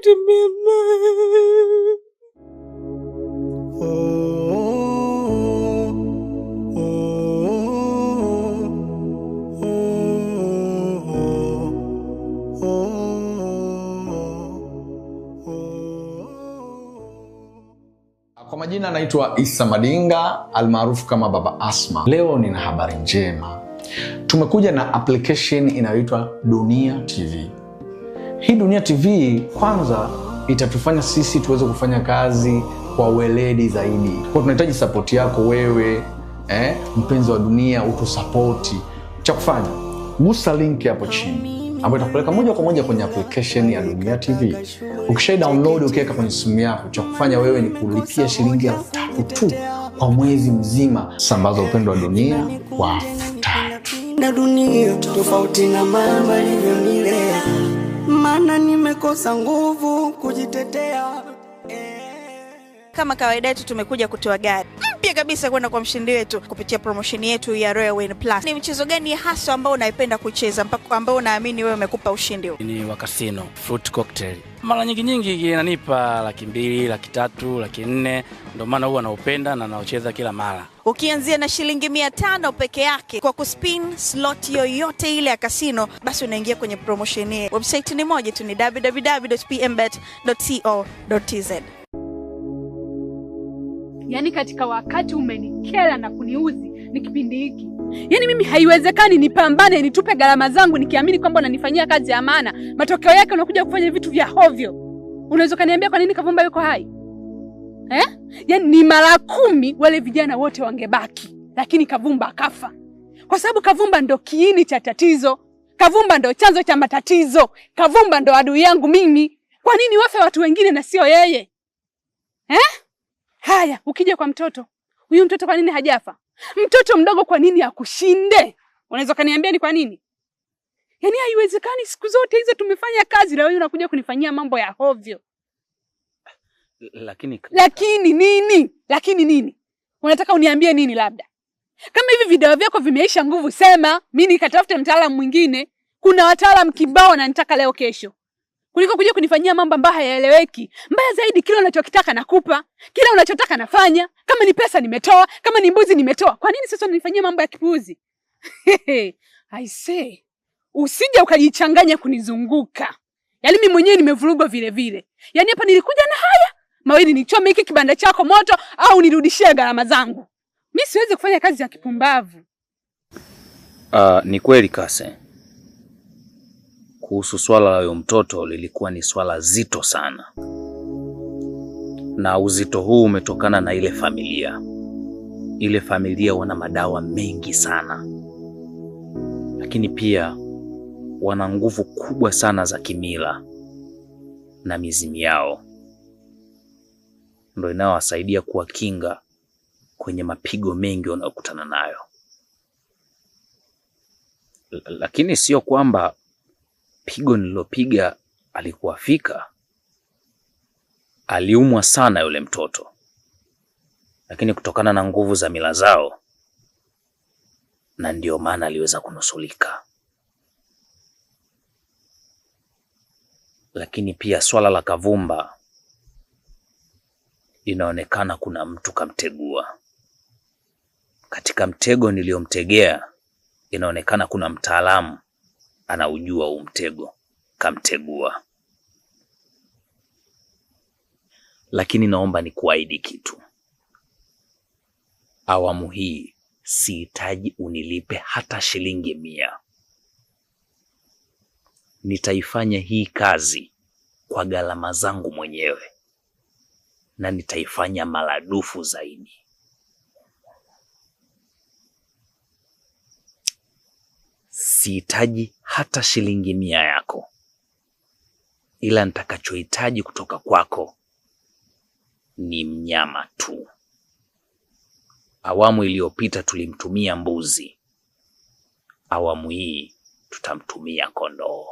kutembea naye. Kwa majina naitwa Isa Madinga almaarufu kama Baba Asma. Leo nina habari njema. Tumekuja na application inayoitwa Dunia TV. Hii Dunia TV kwanza itatufanya sisi tuweze kufanya kazi kwa weledi zaidi. Kwa tunahitaji support yako wewe, mpenzi wa dunia, utusupporti. Cha kufanya, gusa link hapo chini ambayo itakupeleka moja kwa moja kwenye application ya Dunia TV. Ukisha download ukiweka kwenye simu yako, cha kufanya wewe ni kulipia shilingi 3,000 tu kwa mwezi mzima. Sambaza upendo wa dunia kwa 3,000. Na dunia tofauti na mama alivyonilea, maana nimekosa nguvu kujitetea. Kama kawaida yetu tumekuja kutoa gari mpya kabisa kwenda kwa mshindi wetu kupitia promotion yetu ya Royal Win Plus. Ni mchezo gani hasa ambao unaipenda kucheza mpaka ambao unaamini wewe umekupa ushindi huu? Ni wa casino, fruit cocktail. Mara nyingi inanipa 200,000, 300,000, 400,000. Ndio maana huwa naupenda na naocheza kila mara. Ukianzia na shilingi 500 peke yake kwa kuspin slot yoyote ile ya casino, basi unaingia kwenye promotion hii. Website ni moja tu, ni www.pmbet.co.tz. Yaani katika wakati umenikela na kuniuzi ni kipindi hiki. Yaani mimi haiwezekani nipambane nitupe gharama zangu nikiamini kwamba unanifanyia kazi ya maana. Matokeo yake unakuja kufanya vitu vya hovyo. Unaweza kaniambia kwa nini Kavumba yuko hai? Yaani ni mara 10 wale vijana wote wangebaki, lakini Kavumba akafa. Kwa sababu Kavumba ndo kiini cha tatizo. Kavumba ndo chanzo cha matatizo. Kavumba ndo adui yangu mimi. Kwa nini wafe watu wengine na sio yeye? Haya, ukija kwa mtoto. Huyu mtoto kwa nini hajafa? Mtoto mdogo kwa nini akushinde? Unaweza kaniambia ni kwa nini? Yaani haiwezekani siku zote hizo tumefanya kazi na wewe unakuja kunifanyia mambo ya hovyo. Lakini nini? Lakini nini? Unataka uniambie nini labda? Kama hivi video vyako vimeisha nguvu, sema, mimi nikatafute mtaalamu mwingine. Kuna wataalamu kibao na nitaka leo kesho. Kuliko kuja kunifanyia mambo ambayo hayaeleweki. Mbaya zaidi, kila unachokitaka nakupa, kila unachotaka nafanya. Kama ni pesa nimetoa, kama ni mbuzi nimetoa. Kwa nini sasa unanifanyia mambo ya kipuuzi? I say, usije ukajichanganya kunizunguka. Yaani mimi mwenyewe nimevurugwa vile vile. Yaani hapa nilikuja na haya, mawili nichome hiki kibanda chako moto au nirudishie gharama zangu. Mimi siwezi kufanya kazi ya kipumbavu. Ni kweli Kase. Kuhusu swala la huyo mtoto lilikuwa ni swala zito sana. Na uzito huu umetokana na ile familia. Ile familia wana madawa mengi sana. Lakini pia wana nguvu kubwa sana za kimila na mizimu yao. Ndio inawasaidia kuwakinga kwenye mapigo mengi wanayokutana nayo. Lakini sio kwamba pigo nilopiga alikuwafika. Aliumwa sana yule mtoto. Lakini kutokana na nguvu za mila zao, na ndio maana aliweza kunusulika. Lakini pia swala la Kavumba, inaonekana kuna mtu kamtegua. Katika mtego niliomtegea, inaonekana kuna mtaalamu anaujua huu mtego, kamtegua. Lakini naomba nikuahidi kitu. Awamu hii sihitaji unilipe hata shilingi 100. Nitaifanya hii kazi kwa gharama zangu mwenyewe. Na nitaifanya maradufu zaidi. Sihitaji hata shilingi 100 yako. Ila nitakachohitaji kutoka kwako ni mnyama tu. Awamu iliyopita tulimtumia mbuzi. Awamu hii tutamtumia kondoo.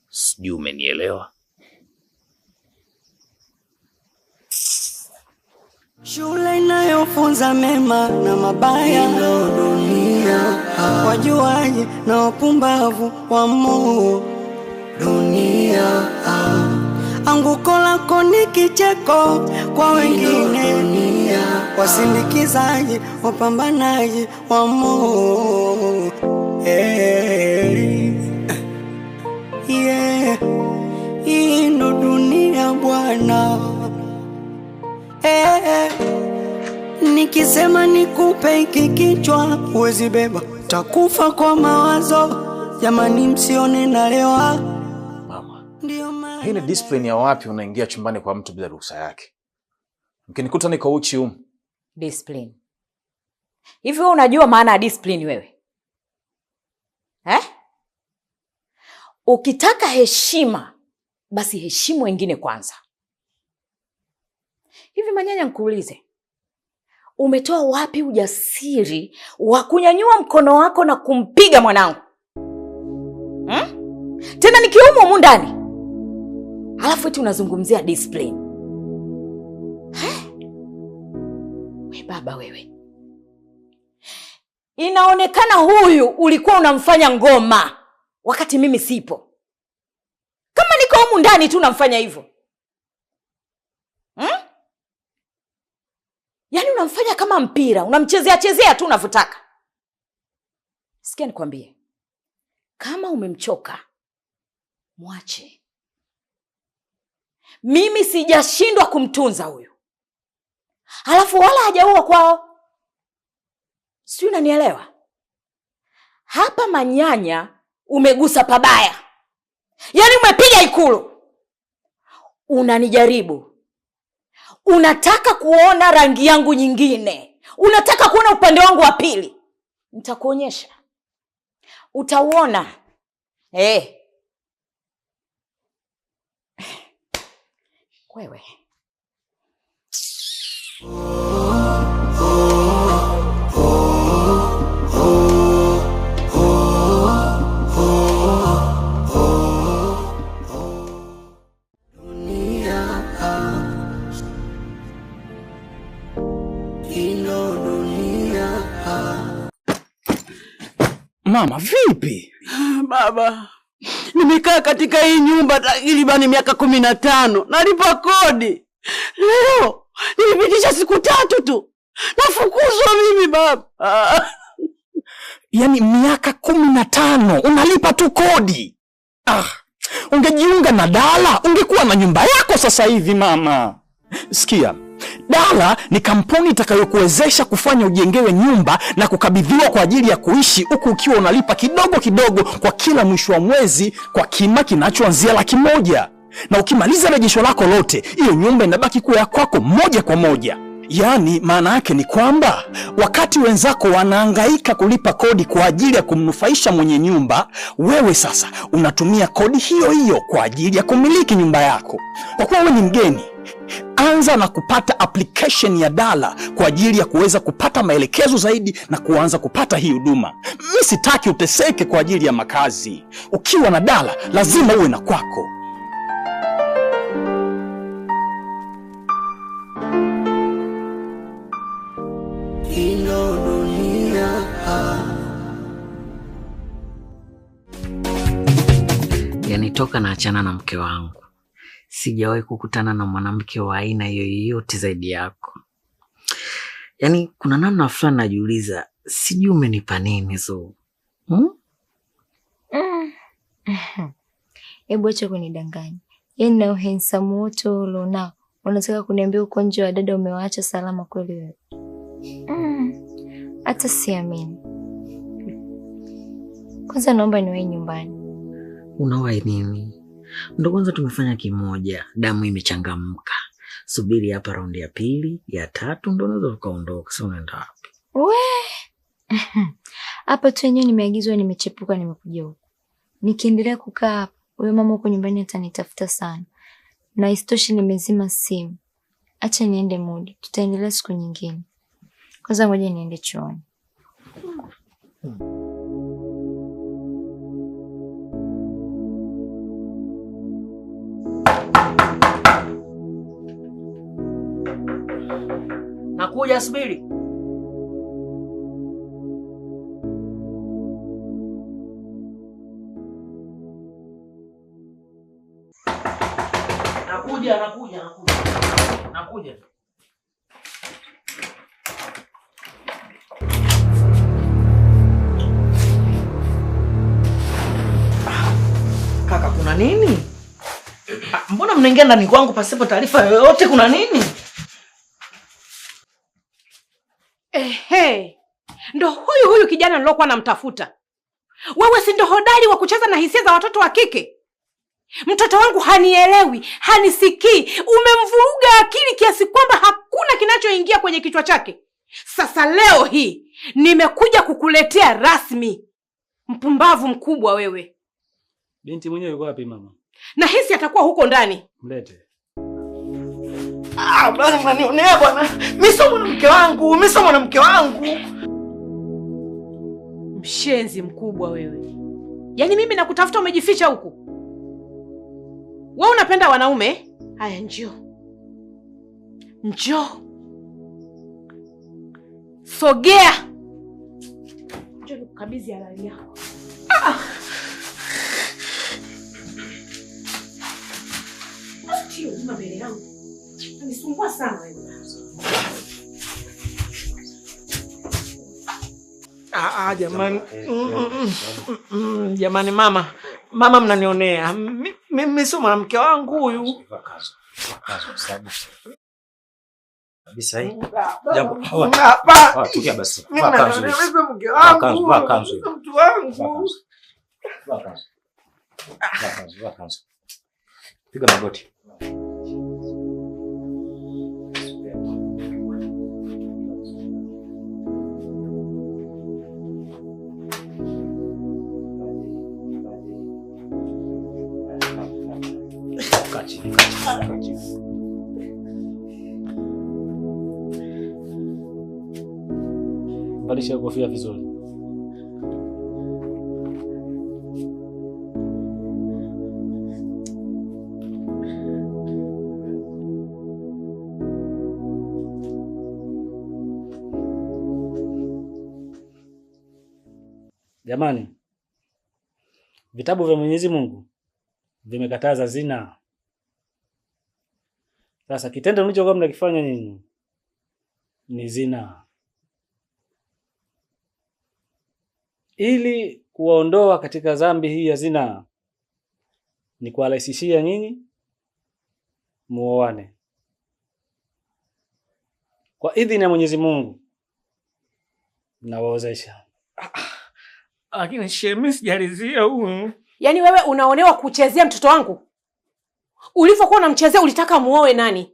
Sijui umenielewa? Shule inayofunza mema na mabaya ndio dunia. Wajuaji na wapumbavu wamo dunia. kicheko kwa wengine, wasindikizaji, wapambanaji wa moyo. Yeah, hii ndo dunia bwana. Nikisema nikupe hiki kichwa huwezi beba, takufa kwa mawazo. Jamani, msione nalewa. Mama, hii ni discipline ya wapi unaingia chumbani kwa mtu bila ruhusa yake? Mkinikuta niko uchi humu. Discipline. Hivi wewe unajua maana ya discipline wewe? Ukitaka heshima, basi heshimu wengine kwanza. Hivi manyanya, nikuulize, umetoa wapi ujasiri wa kunyanyua mkono wako na kumpiga mwanangu? Tena nikiumo humu ndani. Alafu eti unazungumzia discipline. We baba wewe. Inaonekana huyu ulikuwa unamfanya ngoma wakati mimi sipo. Kama niko humu ndani tu unamfanya hivyo. Yaani unamfanya kama mpira, unamchezea tu unavyotaka. Sikia nikwambie. Kama umemchoka, mwache. Mimi sijashindwa kumtunza huyu. Halafu wala hajaua kwao. Sio, unanielewa? Hapa manyanya umegusa pabaya. Yaani umepiga Ikulu. Unanijaribu. Unataka kuona rangi yangu nyingine. Unataka kuona upande wangu wa pili. Nitakuonyesha. Utauona. Wewe. Mama, vipi? Baba, nimekaa katika hii nyumba takribani miaka 15. Nalipa kodi. Leo nilipitisha siku 3 tu. Nafukuzwa mimi baba. Yaani miaka 15 unalipa tu kodi? Ungejiunga na Dala, ungekuwa na nyumba yako sasa hivi mama. Sikia, Dala ni kampuni itakayokuwezesha kufanya ujengewe nyumba na kukabidhiwa kwa ajili ya kuishi, huku ukiwa unalipa kidogo kidogo kwa kila mwisho wa mwezi kwa kima kinachoanzia Laki1. Na ukimaliza rejesho lako lote, hiyo nyumba inabaki kuwa ya kwako moja kwa moja. Yaani maana yake ni kwamba wakati wenzako wanahangaika kulipa kodi kwa ajili ya kumnufaisha mwenye nyumba, wewe sasa unatumia kodi hiyo hiyo kwa ajili ya kumiliki nyumba yako. Kwa kuwa wewe ni mgeni, anza na kupata application ya Dala kwa ajili ya kuweza kupata maelekezo zaidi na kuanza kupata hii huduma. Mimi sitaki uteseke kwa ajili ya makazi. Ukiwa na Dala lazima uwe na kwako. Yaani toka naachana na mke wangu, sijawahi kukutana na mwanamke wa aina yoyote zaidi yako. Yaani kuna namna fulani najiuliza, sijui umenipa nini so. Hebu acha kunidanganya. Yaani na handsome wote ulionao, unataka kuniambia uko nje wa dada umewaacha salama kweli wewe? Hata siamini. Kwanza naomba niwahi nyumbani. Unawahi nini? Ndo kwanza tumefanya kimoja, damu imechangamka. Subiri hapa raundi ya 2, ya 3 ndo unaweza ukaondoka. Sasa unaenda wapi? Hapa tu yenyewe nimeagizwa, nimechepuka, nimekuja huko. Nikiendelea kukaa hapa, wewe mama uko nyumbani atanitafuta sana. Na isitoshe nimezima simu. Acha niende mudi. Tutaendelea siku nyingine. Kwanza ngoja niende chooni. Nakuja, subiri. Nakuja. Kaka, kuna nini? Mbona mnaingia ndani kwangu pasipo taarifa yoyote? Kuna nini? Ehe. Ndo huyu kijana nilokuwa namtafuta. Wewe si ndo hodari wa kucheza na hisia za watoto wa kike? Mtoto wangu hanielewi, hanisikii. Umemvuruga akili kiasi kwamba hakuna kinachoingia kwenye kichwa chake. Sasa leo hii nimekuja kukuletea rasmi. Mpumbavu mkubwa wewe. Binti mwenyewe yuko wapi mama? Nahisi atakuwa huko ndani. Mlete. Bwana mnanionea bwana. Mimi sio mwanamke wangu. Mshenzi mkubwa wewe. Yaani mimi nakutafuta umejificha huku. Wewe unapenda wanaume? Haya, njoo. Sogea. Njoo nikukabidhi halali yako. Sio mbele yangu. Unisumbua sana wewe. Jamani. Jamani mama mnanionea. Mimi sio mwanamke wangu huyu. Kabisa hii. Jambo. Tukia basi. Mimi mke wangu. Mtu wangu. Piga magoti. Kachi. Valisha kofia vizuri. Jamani, vitabu vya Mwenyezi Mungu vimekataza zina. Sasa kitendo mlichokuwa mnakifanya nyinyi ni zina. Ili kuwaondoa katika dhambi hii ya zina ni kuwarahisishia nyinyi muoane. Kwa idhini ya Mwenyezi Mungu nawaozesha. Lakini shemi sijalizia huyu. Yaani wewe unaonewa kuchezea mtoto wangu? Ulivyokuwa unamchezea ulitaka muoe nani?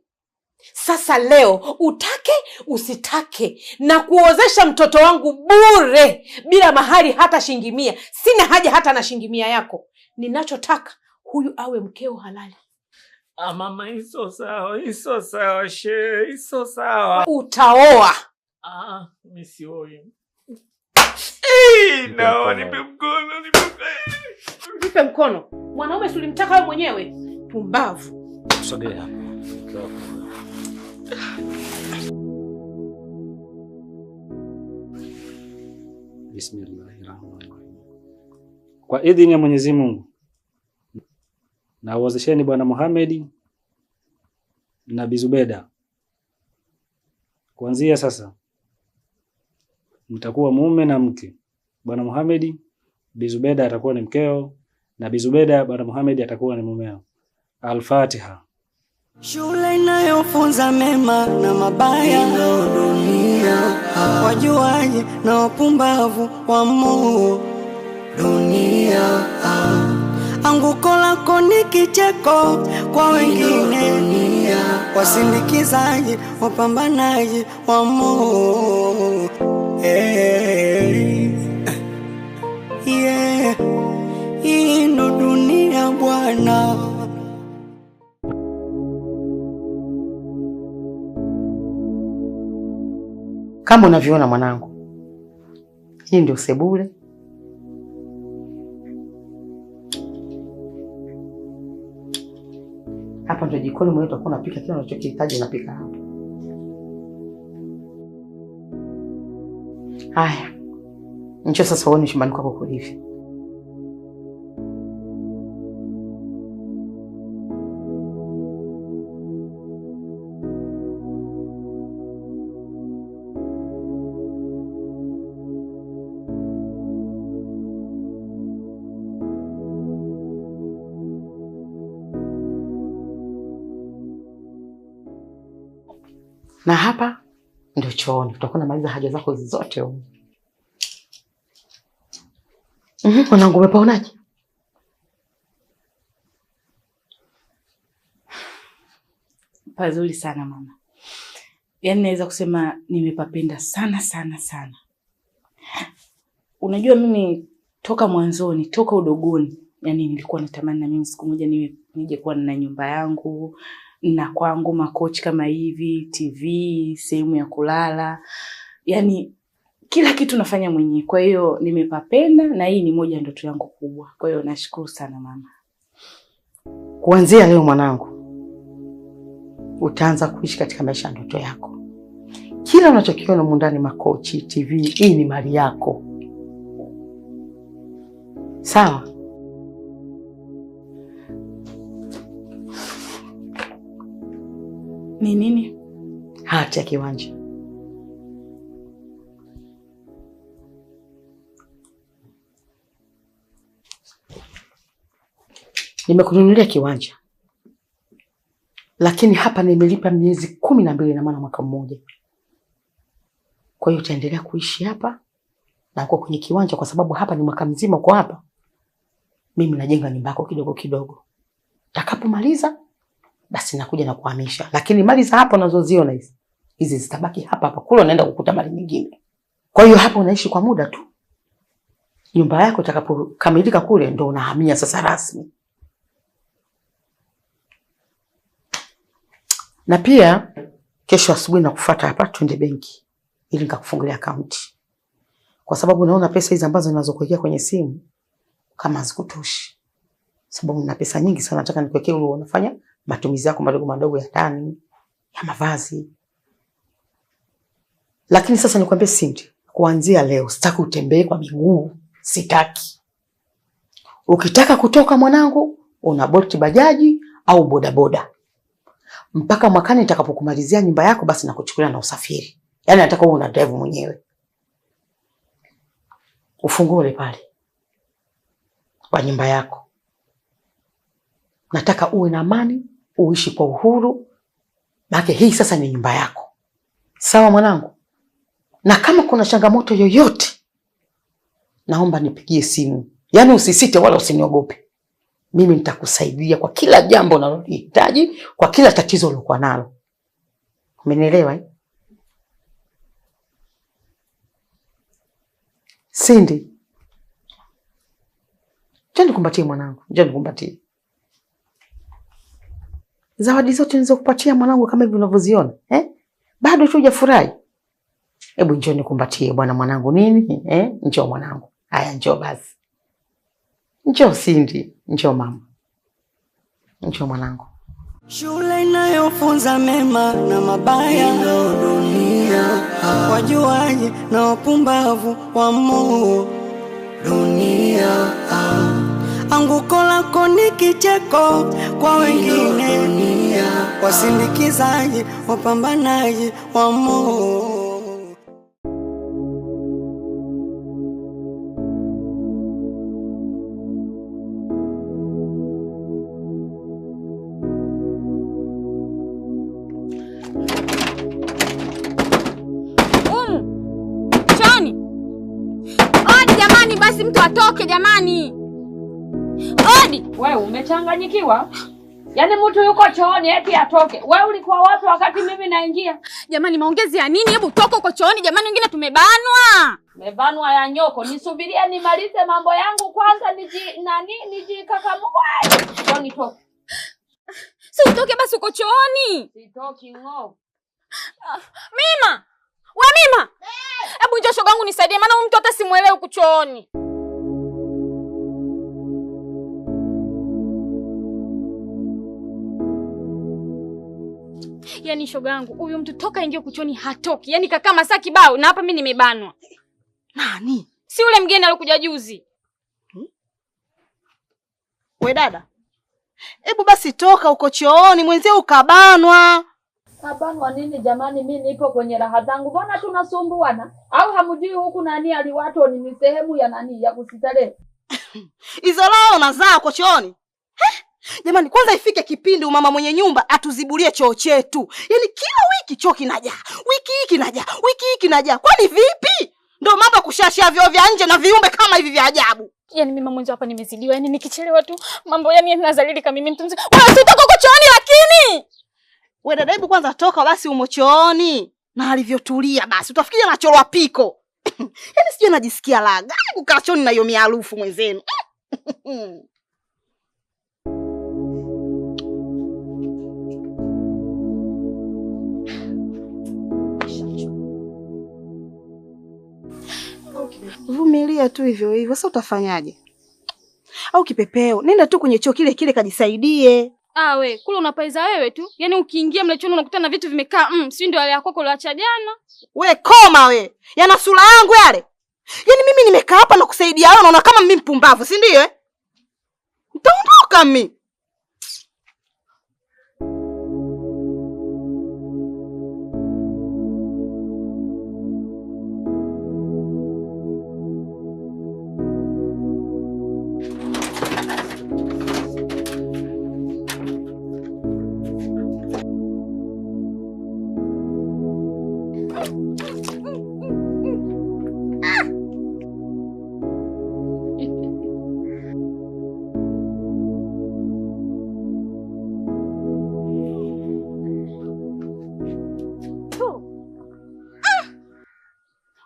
Sasa leo utake usitake na kuozesha mtoto wangu bure bila mahari hata shilingi 100. Sina haja hata na shilingi 100 yako. Ninachotaka huyu awe mkeo halali. Mama, iso sawa she, iso sawa. Utaoa. Mimi sioi. Nipe mkono. Nipe mkono. Mwanaume si ulimtaka wewe mwenyewe? Pumbavu. Sogea. Bismillahirrahmanirrahim. Kwa idhini ya Mwenyezi Mungu nawawezesheni Bwana Muhammad na Bi Zubeda. Kuanzia sasa mtakuwa mume na mke. Bwana Muhammad, Bi Zubeda atakuwa ni mkeo, na Bi Zubeda Bwana Muhammad atakuwa ni mumeo. Al-Fatiha. Shule inayofunza mema na mabaya ndio dunia. Wajuaji na wapumbavu wamo dunia. Anguko lako ni kicheko kwa wengine. Wasindikizaji, wapambanaji wamo. Hii ndo dunia bwana. Kama unavyoona mwanangu, hii ndio sebule. Hapa ndio jikoni mwetu, utakuwa unapika kila unachokihitaji, unapika hapa. Haya, njoo sasa uone chumbani kwako kulivyo. Na hapa ndio chooni. Utakuwa unamaliza haja zako zote huko. Mwanangu umepaonaje? Pazuri sana mama. Yaani naweza kusema nimepapenda sana sana sana. Unajua mimi toka mwanzoni, toka udogoni, yani nilikuwa natamani na mimi siku moja nije kuwa na nyumba yangu, na kwangu makochi kama hivi, TV, sehemu ya kulala. Yani kila kitu nafanya mwenyewe. Kwa hiyo nimepapenda na hii ni moja ndoto yangu kubwa. Kwa hiyo nashukuru sana mama. Kuanzia leo mwanangu, utaanza kuishi katika maisha ndoto yako. Kila unachokiona mundani, makochi, TV, hii ni mali yako. Sawa? Ni nini? Hati ya kiwanja. Nimekununulia kiwanja. Lakini hapa nimelipa miezi 12 na maana mwaka mmoja. Kwa hiyo utaendelea kuishi hapa na uko kwenye kiwanja kwa sababu hapa ni mwaka mzima uko hapa. Mimi najenga nyumba yako kidogo kidogo. Takapomaliza basi nakuja na kuhamisha. Lakini mali za hapa unazoziona hizi zitabaki hapa hapa. Kule unaenda kukuta mali nyingine. Kwa hiyo hapa unaishi kwa muda tu. Nyumba yako itakapokamilika kule ndo unahamia sasa rasmi. Na pia kesho asubuhi nakufuata hapa twende benki ili nikakufungulia akaunti. Kwa sababu naona pesa hizi ambazo ninazokuwekea kwenye simu kama hazikutoshi. Sababu nina pesa nyingi sana, nataka nikuwekee wewe unafanya matumizi yako madogo madogo ya ndani, ya mavazi. Lakini sasa nikwambie Cindy, kuanzia leo sitaki utembee kwa miguu, sitaki. Ukitaka kutoka mwanangu, una Bolt bajaji au bodaboda. Mpaka mwakani nitakapokumalizia nyumba yako basi nakuchukulia na usafiri. Yaani nataka uwe una drive mwenyewe. Ufungue pale kwa nyumba yako. Nataka uwe na amani, uishi kwa uhuru. Maana hii sasa ni nyumba yako. Sawa mwanangu? Na kama kuna changamoto yoyote, naomba nipigie simu. Yaani usisite wala usiniogope. Mimi nitakusaidia kwa kila jambo unalohitaji, kwa kila tatizo ulokuwa nalo. Umenielewa eh? Cindy. Njoo nikumbatie mwanangu, njoo nikumbatie. Zawadi zote nilizokupatia mwanangu kama hivi unavyoziona, bado tu hujafurahi. Hebu njoo nikumbatie bwana mwanangu nini? Njoo mwanangu. Haya njoo basi. Njoo Cindy, njoo mama. Njoo mwanangu. Shule inayofunza mema na mabaya, ndio dunia. Wajuaji na wapumbavu wamo dunia. Anguko lako ni kicheko kwa wengine, wasindikizaji, wapambanaji wamo. Mtu atoke jamani. Odi, wewe umechanganyikiwa? Yaani mtu yuko chooni eti atoke. Wewe ulikuwa wapi wakati mimi naingia? Jamani maongezi ya nini? Hebu toka uko chooni jamani, wengine tumebanwa. Tumebanwa ya nyoko. Nisubiria nimalize mambo yangu kwanza nijikakamue. Chooni toka. Si utoke basi uko chooni. Sitoki ngo. Mima! We Mima! Hebu njoo shogangu nisaidie maana huyu mtu hata simuelewi huko chooni. Yaani shogangu, huyu mtu toka ingie kuchoni hatoki. Yaani kakaa masaa kibao na hapa mimi nimebanwa. Nani? Si yule mgeni alikuja juzi. We dada. Hebu basi toka uko chooni mwenzio ukabanwa. Kabanwa nini jamani, mimi nipo kwenye raha zangu. Mbona tunasumbuana? Au hamjui huku nani aliwato ni sehemu ya nani ya kusitale? Hizo lao unazaa uko chooni. Jamani, kwanza ifike kipindi mama mwenye nyumba atuzibulie choo chetu. Yaani kila wiki choo kinajaa, wiki hii kinajaa, wiki hii kinajaa. Kwani vipi? Ndio mambo kushashia vyoo vya nje na viumbe kama hivi vya ajabu. Yaani mimi mwanzo hapa nimezidiwa. Yaani nikichelewa tu mambo yani yanazalilika mimi mtu mzima. Wewe usitoka huko chooni lakini. Wewe dada, hebu kwanza toka basi umo chooni. Na alivyotulia basi utafikiria nacholwa piko. Yaani sijui najisikia la gani kukaa chooni na hiyo miharufu mwenzenu. Vumilia tu hivyo hivyo. Sasa utafanyaje? Au kipepeo, nenda tu kwenye choo kile kile kajisaidie. We, kule unapaiza wewe tu. Yaani ukiingia mle chooni unakutana na vitu vimekaa. Si ndio wale yako uliacha jana? We koma we. Yana sura yangu yale. Yaani mimi nimekaa hapa na kusaidia wewe unaona kama mimi mpumbavu, si ndio eh? Utaondoka mimi.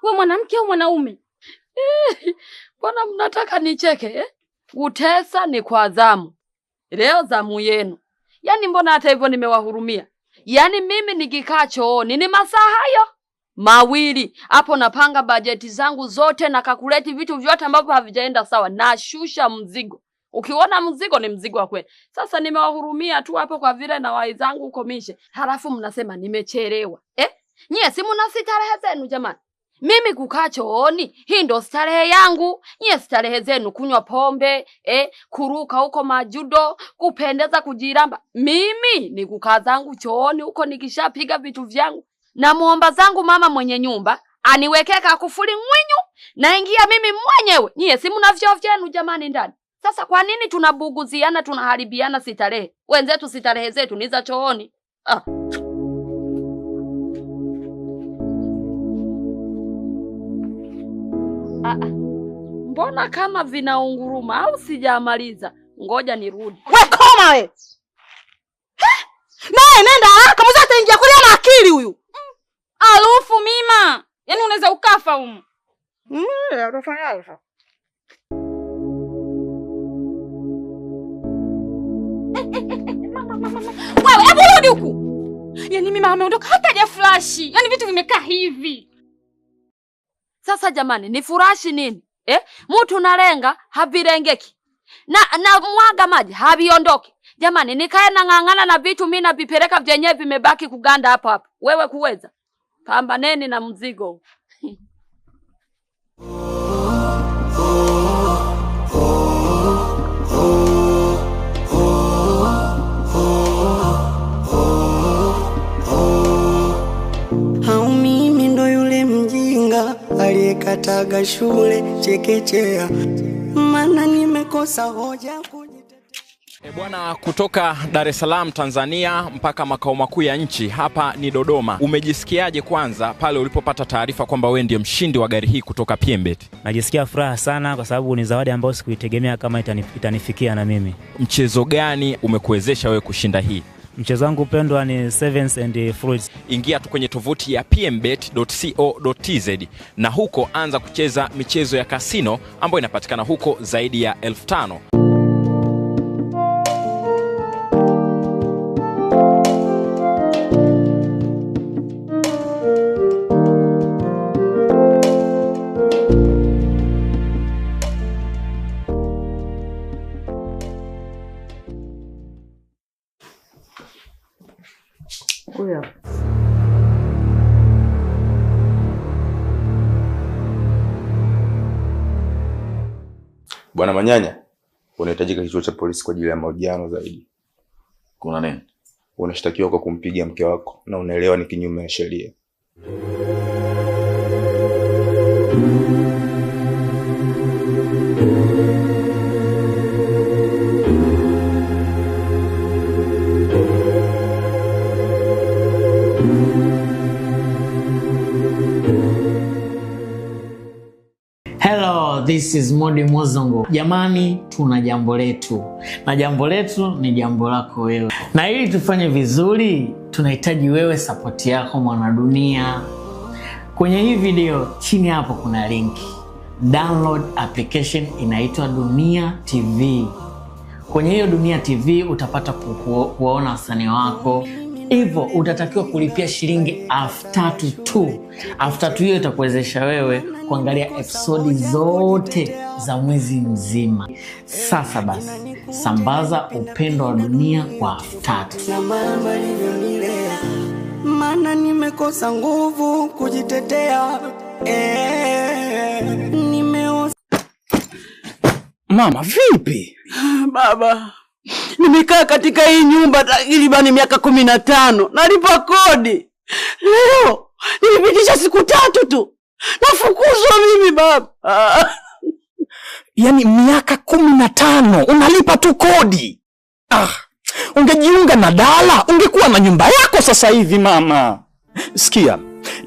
Wewe mwanamke au mwanaume? Bwana mnataka nicheke eh? Utesa ni kwa zamu. Leo zamu yenu. Yaani mbona hata hivyo nimewahurumia. Yaani mimi nikikaa chooni ni masaa hayo mawili. Hapo napanga bajeti zangu zote na kakuleti vitu vyote ambavyo havijaenda sawa. Nashusha mzigo. Ukiona mzigo ni mzigo wa kweli. Sasa nimewahurumia tu hapo kwa vile na wai zangu uko mishe. Halafu mnasema nimechelewa. Nyie si mna starehe zenu jamani. Mimi kukaa chooni, hii ndo starehe yangu. Nyie starehe zenu kunywa pombe, kuruka huko majudo, kupendeza kujiramba. Mimi ni kukaa zangu chooni huko nikishapiga vitu vyangu. Na muomba zangu mama mwenye nyumba, aniwekeka kufuli mwinyu, naingia mimi mwenyewe. Nyie si mna vyoo vyenu jamani ndani. Sasa kwa nini tunabuguziana, tunaharibiana starehe? Wenzetu starehe zetu ni za chooni. Mbona kama vinaunguruma au sijamaliza? Ngoja nirudi. We koma we. Nae nenda haraka mzee ataingia kulia na akili huyu. Alufu mima. Yaani unaweza ukafa humu. Utafanya hivyo. Wewe hebu rudi huku. Yaani mimi ameondoka hata haja flashi. Yaani vitu vimekaa hivi. Sasa jamani, ni furashi nini? Mtu nalenga havirengeki. Na mwaga maji haviondoki. Jamani, nikae na ngangana na vitu mimi na vipeleka vyenyewe vimebaki kuganda hapo hapo. Wewe kuweza? Pambaneni na mzigo. Hau mimi ndo yule mjinga aliyekataga shule chekechea, maana nimekosa hoja Bwana, kutoka Dar es Salaam Tanzania mpaka makao makuu ya nchi hapa ni Dodoma. Umejisikiaje kwanza pale ulipopata taarifa kwamba wewe ndiye mshindi wa gari hii kutoka PMbet? Najisikia furaha sana kwa sababu ni zawadi ambayo sikuitegemea kama itanifikia na mimi. Mchezo gani umekuwezesha wewe kushinda hii? Mchezo wangu pendwa ni Sevens and Fruits. Ingia tu kwenye tovuti ya pmbet.co.tz na huko anza kucheza michezo ya kasino ambayo inapatikana huko zaidi ya 5,000. Bwana Manyanya, unahitajika kituo cha polisi kwa ajili ya mahojiano zaidi. Kuna nini? Unashtakiwa kwa kumpiga mke wako na unaelewa ni kinyume na sheria. This is Modi Mozongo. Jamani, tuna jambo letu. Na jambo letu ni jambo lako wewe. Na ili tufanye vizuri, tunahitaji wewe support yako mwanadunia. Kwenye hii video, chini hapo kuna link. Download application inaitwa Dunia TV. Kwenye hiyo Dunia TV utapata kuona wasanii wako. Hivyo utatakiwa kulipia shilingi 3,000 tu. 3,000 hiyo itakuwezesha wewe kuangalia episodi zote za mwezi mzima. Sasa basi, sambaza upendo wa dunia kwa 3,000. Maana nimekosa nguvu kujitetea. Mama, vipi? Baba, nimekaa katika hii nyumba takribani miaka 15. Nalipa kodi. Leo nilipitisha siku 3 tu. Nafukuzwa mimi baba. Yaani miaka 15 unalipa tu kodi. Ungejiunga na Dala, ungekuwa na nyumba yako sasa hivi mama. Sikia,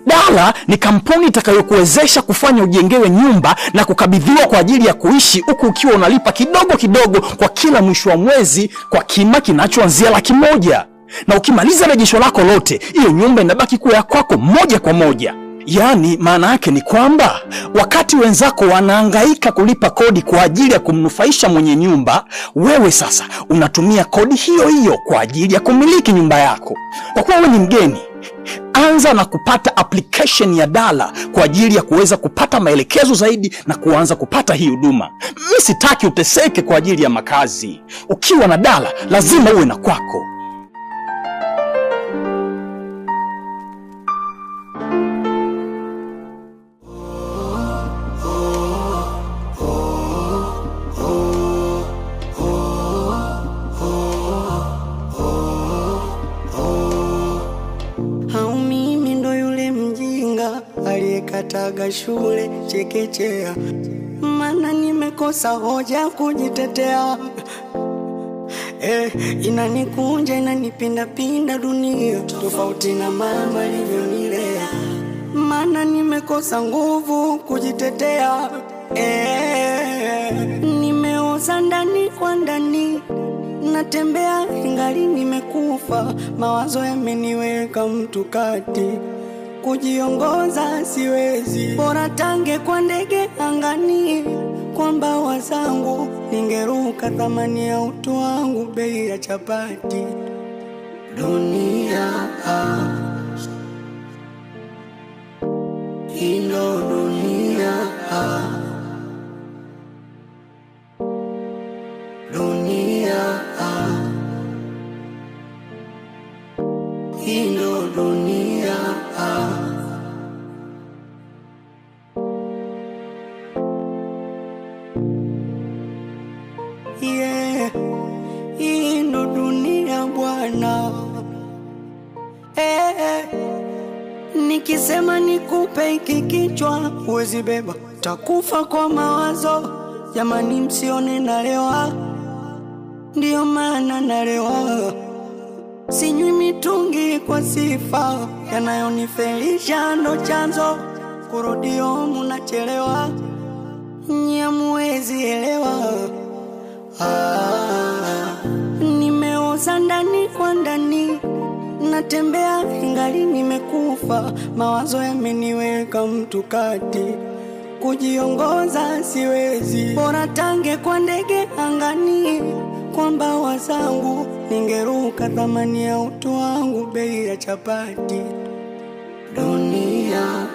Dala ni kampuni itakayokuwezesha kufanya ujengewe nyumba na kukabidhiwa kwa ajili ya kuishi huku ukiwa unalipa kidogo kidogo kwa kila mwisho wa mwezi kwa kima kinachoanzia 100,000. Na ukimaliza rejesho lako lote, hiyo nyumba inabaki kuwa ya kwako moja kwa moja. Yaani maana yake ni kwamba wakati wenzako wanahangaika kulipa kodi kwa ajili ya kumnufaisha mwenye nyumba, wewe sasa unatumia kodi hiyo hiyo kwa ajili ya kumiliki nyumba yako. Kwa kuwa wewe ni mgeni, anza na kupata application ya Dala kwa ajili ya kuweza kupata maelekezo zaidi na kuanza kupata hii huduma. Mimi sitaki uteseke kwa ajili ya makazi. Ukiwa na Dala lazima uwe na kwako. Aliyekataga shule chekechea, maana nimekosa hoja kujitetea. Inanikunja inanipinda pinda dunia, tofauti na mama alivyonilea, maana nimekosa nguvu kujitetea. Nimeoza ndani kwa ndani, natembea ingali nimekufa, mawazo yameniweka mtu kati, kujiongoza siwezi, bora tange kwa ndege angani, kwa mbawa zangu ningeruka, thamani ya utu wangu bei ya chapati. Dunia ino dunia, dunia ino dunia. Hii ndo dunia bwana. Nikisema nikupe hiki kichwa uwezi beba, takufa kwa mawazo. Jamani msione nalewa, ndio maana nalewa. Sinywi mitungi kwa sifa, yanayonifelisha ndo chanzo, kurudio munachelewa, nyamuwezi elewa. Nimeoza ndani kwa ndani, natembea ingali nimekufa, mawazo yameniweka mtu kati, kujiongoza siwezi, bora tange kwa ndege angani, kwa mbawa zangu ningeruka, thamani ya utu wangu bei ya chapati. Dunia